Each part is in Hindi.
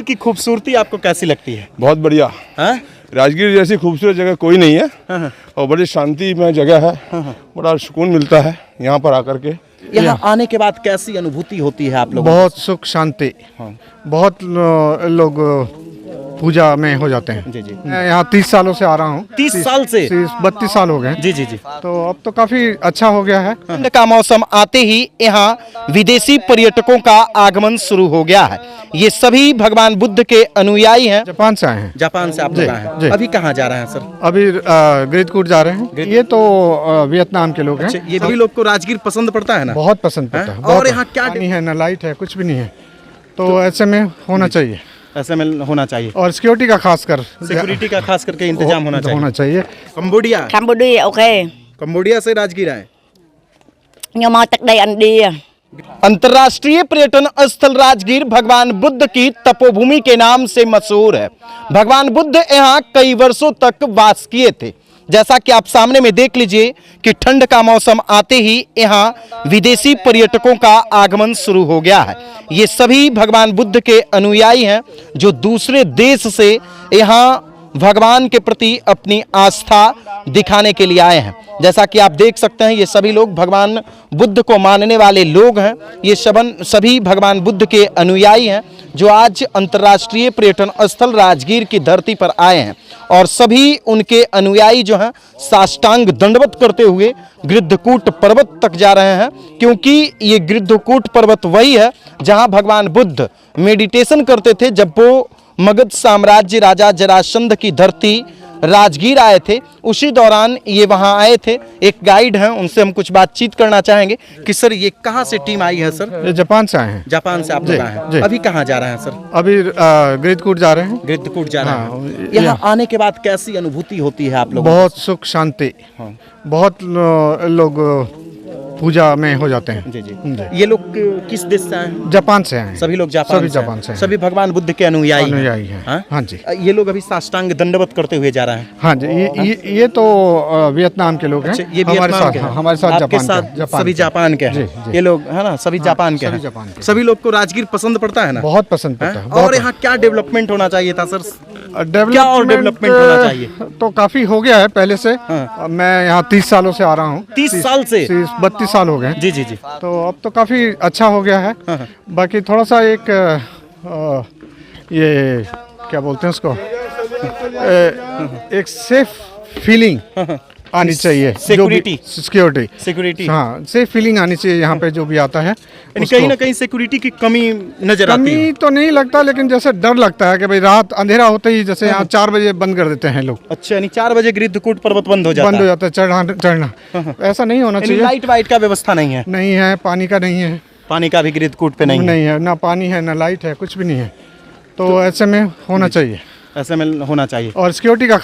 राजगीर की खूबसूरती आपको कैसी लगती है? बहुत बढ़िया। हाँ? राजगीर जैसी खूबसूरत जगह कोई नहीं है और बड़ी शांतिमय जगह है। बड़ा सुकून मिलता है यहाँ पर आकर के। यहाँ आने के बाद कैसी अनुभूति होती है आप लोगों को? बहुत सुख शांति। बहुत लोग पूजा में हो जाते हैं। जी जी। मैं यहाँ 30 सालों से आ रहा हूँ। 30 साल से? 32 साल हो गए। जी जी जी। तो अब तो काफी अच्छा हो गया है। ठंड का मौसम आते ही यहाँ विदेशी पर्यटकों का आगमन शुरू हो गया है। ये सभी भगवान बुद्ध के अनुयायी हैं। जापान से आए हैं। जापान से आप लोग आए हैं? अभी कहाँ जा रहे हैं सर? अभी गृहकूट जा रहे हैं। ये तो वियतनाम के लोग हैं। ये सभी लोग को राजगीर पसंद पड़ता है ना? बहुत पसंद पड़ता है। और यहाँ क्या नहीं है, ना लाइट है, कुछ भी नहीं है। तो ऐसे में होना चाहिए। ऐसे में होना चाहिए और सिक्योरिटी का खास करके इंतजाम होना चाहिए। Cambodia ok. कंबोडिया से राजगीर आए। Nhưng mà tại đây anh đi अंतर्राष्ट्रीय पर्यटन स्थल राजगीर भगवान बुद्ध की तपोभूमि के नाम से मशहूर है। भगवान बुद्ध यहाँ कई वर्षों तक वास किए थे। जैसा कि आप सामने में देख लीजिए कि ठंड का मौसम आते ही यहाँ विदेशी पर्यटकों का आगमन शुरू हो गया है। ये सभी भगवान बुद्ध के अनुयायी हैं जो दूसरे देश से यहाँ भगवान के प्रति अपनी आस्था दिखाने के लिए आए हैं। जैसा कि आप देख सकते हैं ये सभी लोग भगवान बुद्ध को मानने वाले लोग हैं। ये सभी भगवान बुद्ध के अनुयायी हैं जो आज अंतर्राष्ट्रीय पर्यटन स्थल राजगीर की धरती पर आए हैं और सभी उनके अनुयायी जो हैं साष्टांग दंडवत करते हुए गृद्धकूट पर्वत तक जा रहे हैं, क्योंकि ये गृद्धकूट पर्वत वही है जहां भगवान बुद्ध मेडिटेशन करते थे जब वो मगध साम्राज्य राजा जरासंध की धरती राजगीर आए थे। उसी दौरान ये वहाँ आए थे। एक गाइड हैं, उनसे हम कुछ बातचीत करना चाहेंगे कि सर ये कहाँ से टीम आई है सर? ये जापान से आए हैं। जापान से आप लोग आए हैं? अभी कहाँ जा रहे हैं सर? अभी गृहकूट जा रहे हैं। गृद्धकूट जा रहे हैं। यहाँ आने के बाद कैसी अनुभूति होती है आप लोगों को? बहुत सुख शांति। बहुत लोग पूजा में हो जाते हैं। जी जी। ये लोग किस देश से आए हैं? जापान से आए। सभी लोग जापान से हैं। सभी भगवान बुद्ध के अनुयायी हैं। हाँ जी। ये लोग अभी साष्टांग दंडवत करते हुए जा रहे हैं। हाँ जी। ये तो वियतनाम के लोग हैं। ये हमारे साथ जापान सभी जापान के हैं। ये लोग है ना, सभी जापान के हैं। सभी लोग को राजगीर पसंद पड़ता है ना? बहुत पसंद पड़ता है। और यहाँ क्या डेवलपमेंट होना चाहिए था सर? क्या और डेवलपमेंट होना चाहिए? तो काफी हो गया है पहले से। मैं यहाँ 30 सालों से आ रहा हूँ। 30 साल से? 32 साल हो गए। जी जी जी। तो अब तो काफी अच्छा हो गया है। बाकी थोड़ा सा एक ये क्या बोलते हैं उसको, एक सेफ फीलिंग आनी चाहिए। सिक्योरिटी। हाँ, सेफ फीलिंग आनी चाहिए यहाँ पे जो भी आता है। कहीं ना कहीं सिक्योरिटी की कमी नजर आती है। कमी तो नहीं लगता, लेकिन जैसे डर लगता है कि भाई रात अंधेरा होते ही जैसे यहाँ 4 बजे बंद कर देते हैं लोग। अच्छा, यानी 4 बजे गृद्धकूट पर्वत बंद हो जाता है चढ़ना। ऐसा नहीं होना चाहिए। लाइट वाइट का व्यवस्था नहीं है? नहीं है। पानी का नहीं है। पानी का भी गृद्धकूट पे नहीं है। ना पानी है, ना लाइट है, कुछ भी नहीं है। तो ऐसे में होना चाहिए। ऐसे में होना चाहिए। और सिक्योरिटी का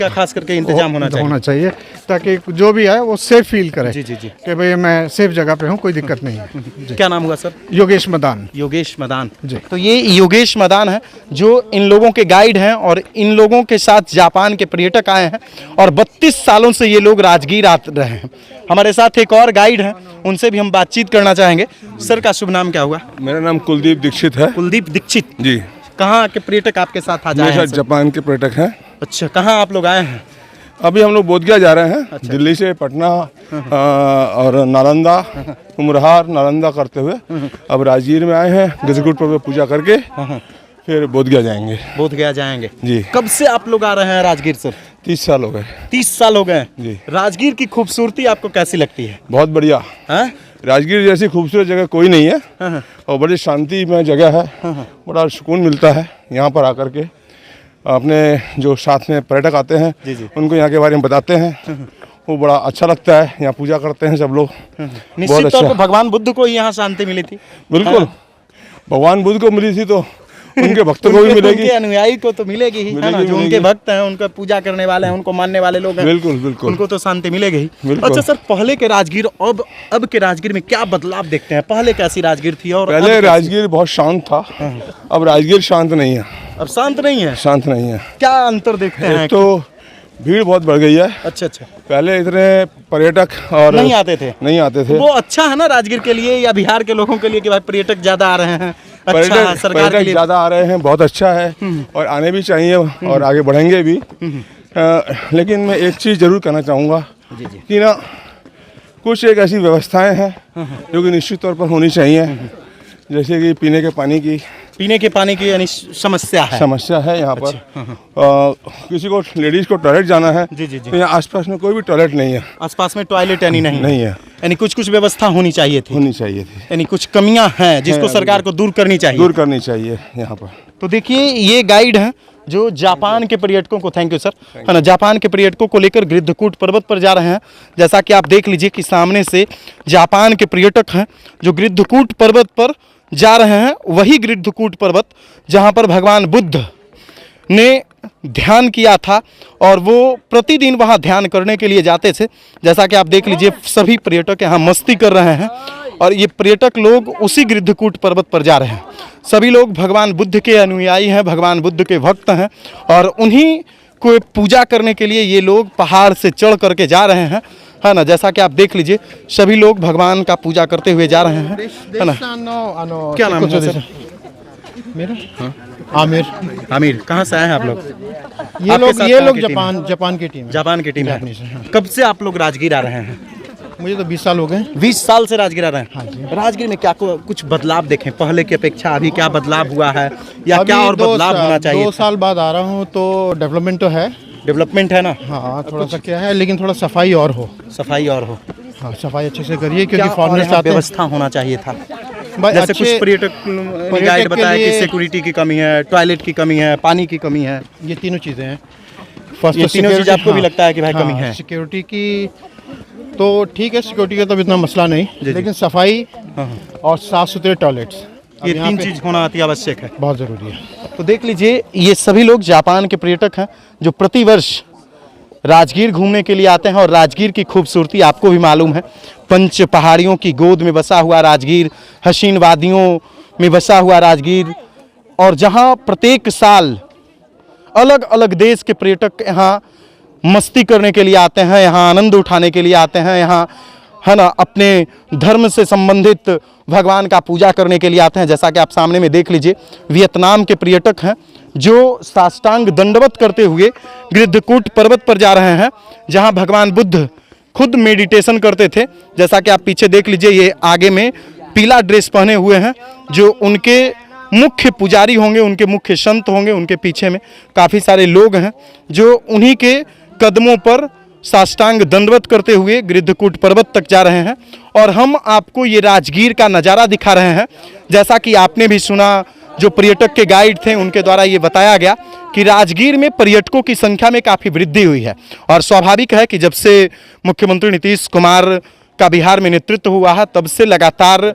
खास करके इंतजाम होना चाहिए ताकि जो भी आए वो सेफ फील करे। जी जी जी। कि भाई मैं सेफ जगह पे हूँ, कोई दिक्कत नहीं है। क्या नाम हुआ सर? योगेश मदान जी। तो ये योगेश मदान है जो इन लोगों के गाइड हैं और इन लोगों के साथ जापान के पर्यटक आए हैं और 32 सालों से ये लोग राजगीर आ रहे हैं। हमारे साथ एक और गाइड हैं, उनसे भी हम बातचीत करना चाहेंगे। सर का शुभ नाम क्या हुआ? मेरा नाम कुलदीप दीक्षित है। कुलदीप दीक्षित जी। कहाँ के पर्यटक आपके साथ आ जाए? जापान के पर्यटक हैं। अच्छा, कहाँ आप लोग आए हैं? अभी हम लोग बोधगया जा रहे हैं। अच्छा। दिल्ली से पटना और नालंदा, उमरहार नालंदा करते हुए अब राजगीर में आए हैं। गृद्धकूट पर पूजा करके फिर बोधगया जाएंगे। जी। कब से आप लोग आ रहे हैं राजगीर सर? 30 साल हो गए। 30 साल हो गए जी। राजगीर की खूबसूरती आपको कैसी लगती है? बहुत बढ़िया। राजगीर जैसी खूबसूरत जगह कोई नहीं है और बड़ी शांतिमय जगह है। बड़ा सुकून मिलता है यहाँ पर आकर के। अपने जो साथ में पर्यटक आते हैं उनको यहाँ के बारे में बताते हैं, वो बड़ा अच्छा लगता है। यहाँ पूजा करते हैं सब लोग। निश्चित तौर पर भगवान बुद्ध को यहाँ शांति मिली थी। बिल्कुल, भगवान बुद्ध को मिली थी तो उनके भक्तों को भी मिलेगी, उनके अनुयायी को तो मिलेगी ही, है ना? जो उनके भक्त हैं, उनका पूजा करने वाले हैं, उनको मानने वाले लोग हैं, बिल्कुल उनको तो शांति मिलेगी ही। अच्छा सर, पहले के राजगीर अब के राजगीर में क्या बदलाव देखते हैं? पहले कैसी राजगीर थी और पहले राजगीर बहुत शांत था, अब राजगीर शांत नहीं है। अब शांत नहीं है? क्या अंतर देखते हैं? तो भीड़ बहुत बढ़ गई है। अच्छा। पहले इतने पर्यटक और नहीं आते थे। वो अच्छा है ना राजगीर के लिए या बिहार के लोगों के लिए कि भाई पर्यटक ज्यादा आ रहे हैं, पर्यटक सरकार के पर्यटक लिए ज़्यादा आ रहे हैं, बहुत अच्छा है और आने भी चाहिए और आगे बढ़ेंगे भी। लेकिन मैं एक चीज़ ज़रूर कहना चाहूँगा कि ना कुछ एक ऐसी व्यवस्थाएं हैं जो कि निश्चित तौर पर होनी चाहिए, जैसे कि पीने के पानी की यानी समस्या है यहाँ पर। किसी को लेडीज़ को टॉयलेट जाना है तो यहाँ आसपास में कोई भी टॉयलेट नहीं है, आसपास में टॉयलेट यानी नहीं है। यानी कुछ व्यवस्था होनी चाहिए थी यानी कुछ कमियां हैं जिसको सरकार को दूर करनी चाहिए यहाँ पर। तो देखिए ये गाइड हैं जो जापान के पर्यटकों को, थैंक यू सर, है ना, जापान के पर्यटकों को लेकर गृद्धकूट पर्वत पर जा रहे हैं। जैसा कि आप देख लीजिए कि सामने से जापान के पर्यटक हैं जो गृद्धकूट पर्वत पर जा रहे हैं, वही गृद्धकूट पर्वत जहां पर भगवान बुद्ध ने ध्यान किया था और वो प्रतिदिन वहां ध्यान करने के लिए जाते थे। जैसा कि आप देख लीजिए सभी पर्यटक यहाँ मस्ती कर रहे हैं और ये पर्यटक लोग उसी गृद्धकूट पर्वत पर जा रहे हैं। सभी लोग भगवान बुद्ध के अनुयायी हैं, भगवान बुद्ध के भक्त हैं और उन्हीं को पूजा करने के लिए ये लोग पहाड़ से चढ़ करके जा रहे हैं, है ना। जैसा कि आप देख लीजिए सभी लोग भगवान का पूजा करते हुए जा रहे हैं, है ना। क्या नाम है सर? मेरा आमिर। कहाँ से आए हैं आप लोग? ये लोग जापान की टीम है। कब से आप लोग राजगीर आ रहे हैं? मुझे तो 20 साल हो गए। 20 साल से राजगीर आ रहे हैं। हाँ जी। राजगीर में क्या कुछ बदलाव देखें पहले की अपेक्षा, अभी क्या बदलाव हुआ है या क्या और बदलाव होना चाहिए? 2 साल बाद आ रहा हूँ तो डेवलपमेंट तो है, डेवलपमेंट है ना। हाँ थोड़ा सा क्या है, लेकिन थोड़ा सफाई और हो। हाँ, सफाई अच्छे से करिए क्योंकि फॉरेनर्स आते हैं। व्यवस्था होना चाहिए था। भाई जैसे कुछ पर्यटक गाइड बताया कि सिक्योरिटी की कमी है, टॉयलेट की कमी है, पानी की कमी है। ये तीनों चीज़ें हैं। ये तीनों चीज़ आपको भी लगता है कि भाई कमी है? सिक्योरिटी की तो ठीक है, सिक्योरिटी का तो इतना मसला नहीं, लेकिन सफाई और साफ सुथरे टॉयलेट्स, ये 3 चीज़ होना अति आवश्यक है, बहुत ज़रूरी है। तो देख लीजिए ये सभी लोग जापान के पर्यटक हैं जो प्रतिवर्ष राजगीर घूमने के लिए आते हैं और राजगीर की खूबसूरती आपको भी मालूम है। पंच पहाड़ियों की गोद में बसा हुआ राजगीर, हसीन वादियों में बसा हुआ राजगीर, और जहां प्रत्येक साल अलग अलग देश के पर्यटक यहाँ मस्ती करने के लिए आते हैं, यहाँ आनंद उठाने के लिए आते हैं, यहाँ, है ना, अपने धर्म से संबंधित भगवान का पूजा करने के लिए आते हैं। जैसा कि आप सामने में देख लीजिए वियतनाम के पर्यटक हैं जो साष्टांग दंडवत करते हुए गृद्धकूट पर्वत पर जा रहे हैं जहां भगवान बुद्ध खुद मेडिटेशन करते थे। जैसा कि आप पीछे देख लीजिए ये आगे में पीला ड्रेस पहने हुए हैं जो उनके मुख्य पुजारी होंगे, उनके मुख्य संत होंगे। उनके पीछे में काफ़ी सारे लोग हैं जो उन्हीं के कदमों पर साष्टांग दंडवत करते हुए गृद्धकूट पर्वत तक जा रहे हैं और हम आपको ये राजगीर का नज़ारा दिखा रहे हैं। जैसा कि आपने भी सुना, जो पर्यटक के गाइड थे उनके द्वारा ये बताया गया कि राजगीर में पर्यटकों की संख्या में काफ़ी वृद्धि हुई है और स्वाभाविक है कि जब से मुख्यमंत्री नीतीश कुमार का बिहार में नेतृत्व हुआ है तब से लगातार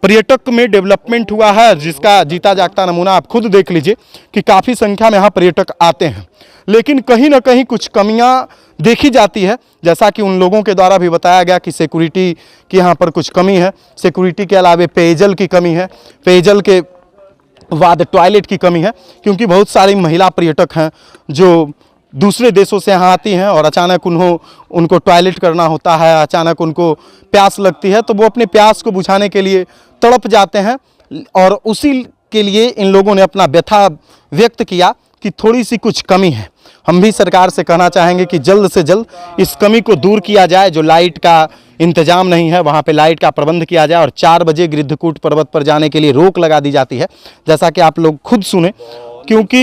पर्यटक में डेवलपमेंट हुआ है, जिसका जीता जागता नमूना आप खुद देख लीजिए कि काफ़ी संख्या में यहाँ पर्यटक आते हैं। लेकिन कहीं ना कहीं कुछ कमियां देखी जाती है, जैसा कि उन लोगों के द्वारा भी बताया गया कि सिक्योरिटी की यहाँ पर कुछ कमी है। सिक्योरिटी के अलावा पेयजल की कमी है, पेयजल के बाद टॉयलेट की कमी है, क्योंकि बहुत सारी महिला पर्यटक हैं जो दूसरे देशों से यहाँ आती हैं और अचानक उनको टॉयलेट करना होता है, अचानक उनको प्यास लगती है तो वो अपने प्यास को बुझाने के लिए तड़प जाते हैं और उसी के लिए इन लोगों ने अपना व्यथा व्यक्त किया कि थोड़ी सी कुछ कमी है। हम भी सरकार से कहना चाहेंगे कि जल्द से जल्द इस कमी को दूर किया जाए। जो लाइट का इंतजाम नहीं है वहाँ पे लाइट का प्रबंध किया जाए और 4 बजे गृद्धकूट पर्वत पर जाने के लिए रोक लगा दी जाती है, जैसा कि आप लोग खुद सुने, क्योंकि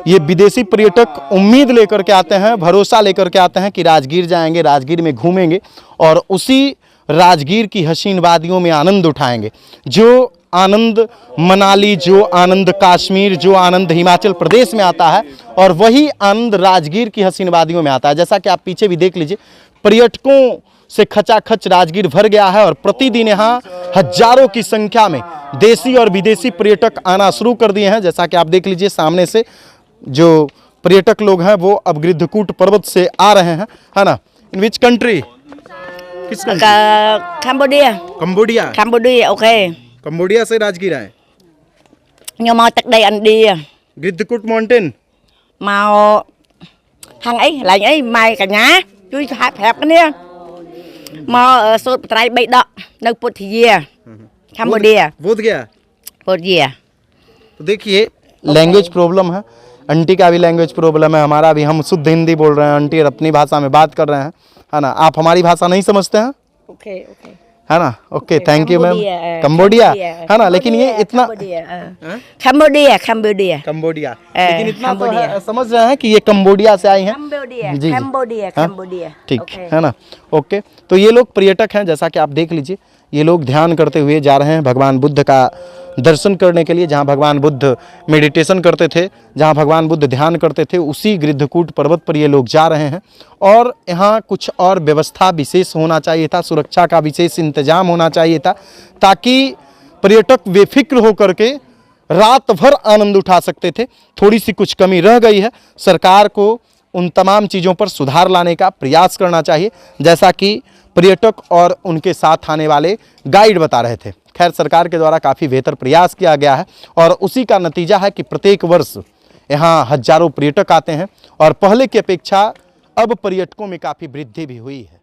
ये विदेशी पर्यटक उम्मीद लेकर के आते हैं, भरोसा लेकर के आते हैं कि राजगीर जाएंगे, राजगीर में घूमेंगे और उसी राजगीर की हसीन वादियों में आनंद उठाएंगे। जो आनंद मनाली, जो आनंद कश्मीर, जो आनंद हिमाचल प्रदेश में आता है और वही आनंद राजगीर की हसीन वादियों में आता है। जैसा कि आप पीछे भी देख लीजिए पर्यटकों से खचाखच राजगीर भर गया है और प्रतिदिन यहाँ हजारों की संख्या में देशी और विदेशी पर्यटक आना शुरू कर दिए हैं। जैसा कि आप देख लीजिए सामने से जो पर्यटक लोग हैं वो अब गृद्धकूट पर्वत से आ रहे हैं, है ना। In which country? किस country? Cambodia. Cambodia. Cambodia, ok. Cambodia से राजगीर आए। Nhưng mà tắc đây anh đi Gridhrakuta mountain màu thằng ấy là ấy mày cả nhà chui hẹp hẹp cái nia mà sốt trái bay đọ nơi Cambodia. बोध गया। Cambodia. तो देखिए लैंग्वेज प्रॉब्लम है, आंटी का भी लैंग्वेज प्रॉब्लम है, हमारा भी, हम शुद्ध हिंदी बोल रहे हैं, आंटी अपनी भाषा में बात कर रहे हैं, है ना। आप हमारी भाषा नहीं समझते हैं, ओके ओके है ना। Okay, thank you ma'am. Cambodia है ना, लेकिन ये इतना कंबोडिया कंबोडिया, लेकिन इतना तो है, समझ रहे हैं कि ये कंबोडिया से आई हैं। जी जी, कंबोडिया ठीक है ना। ओके, तो ये लोग पर्यटक हैं, जैसा कि आप देख लीजिए, ये लोग ध्यान करते हुए जा रहे हैं भगवान बुद्ध का दर्शन करने के लिए। जहाँ भगवान बुद्ध मेडिटेशन करते थे, जहाँ भगवान बुद्ध ध्यान करते थे, उसी गृद्धकूट पर्वत पर ये लोग जा रहे हैं। और यहाँ कुछ और व्यवस्था विशेष होना चाहिए था, सुरक्षा का विशेष इंतजाम होना चाहिए था, ताकि पर्यटक बेफिक्र होकर के रात भर आनंद उठा सकते थे। थोड़ी सी कुछ कमी रह गई है, सरकार को उन तमाम चीज़ों पर सुधार लाने का प्रयास करना चाहिए, जैसा कि पर्यटक और उनके साथ आने वाले गाइड बता रहे थे। खैर, सरकार के द्वारा काफ़ी बेहतर प्रयास किया गया है और उसी का नतीजा है कि प्रत्येक वर्ष यहाँ हजारों पर्यटक आते हैं और पहले की अपेक्षा अब पर्यटकों में काफ़ी वृद्धि भी हुई है।